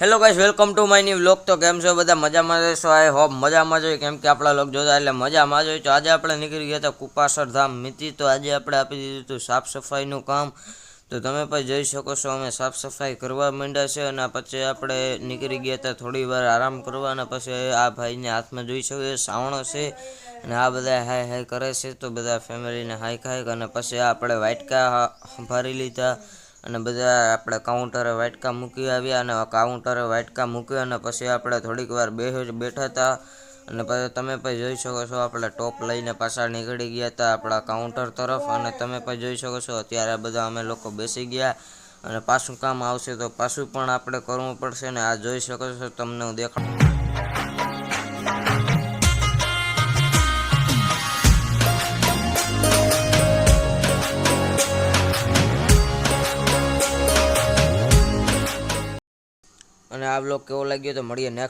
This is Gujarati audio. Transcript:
Hello guys, welcome to my new vlog. તો કેમ છો બધા? મજામાં રહેશો? આઈ હોપ મજામાં જોઈએ, કેમ કે આપણા લોક જોતા એટલે મજામાં જોઈએ। તો આજે આપણે નીકળી ગયા હતા કુપાસર ધામ મિતિ। તો આજે આપણે આપી દીધું હતું સાફ સફાઈનું કામ। તો તમે પણ જોઈ શકો છો અમે સાફ સફાઈ કરવા માંડ્યા છે અને પછી આપણે નીકળી ગયા હતા થોડી વાર આરામ કરવા। અને પછી આ ભાઈને હાથમાં જોઈ શકો સાવણો છે અને આ બધા હાય હાય કરે છે। તો બધા ફેમિલીને હાય ખાય અને પછી આપણે વાટકા ભરી લીધા અને બધા આપણે કાઉન્ટરે વાટકા મૂકી આવ્યા અને કાઉન્ટરે વાટકા મૂકી અને પછી આપણે થોડીક વાર બેઠા હતા અને પછી તમે પણ જોઈ શકો છો આપણે ટોપ લઈને પાછા નીકળી ગયા હતા આપણા કાઉન્ટર તરફ। અને તમે પણ જોઈ શકો છો અત્યારે બધા અમે લોકો બેસી ગયા અને પાછું કામ આવશે તો પાછું પણ આપણે કરવું પડશે ને આ જોઈ શકો છો તમને હું દેખાડું। અને આ બ્લોગ કેવો લાગ્યો તો મળીએ નેક્સ્ટ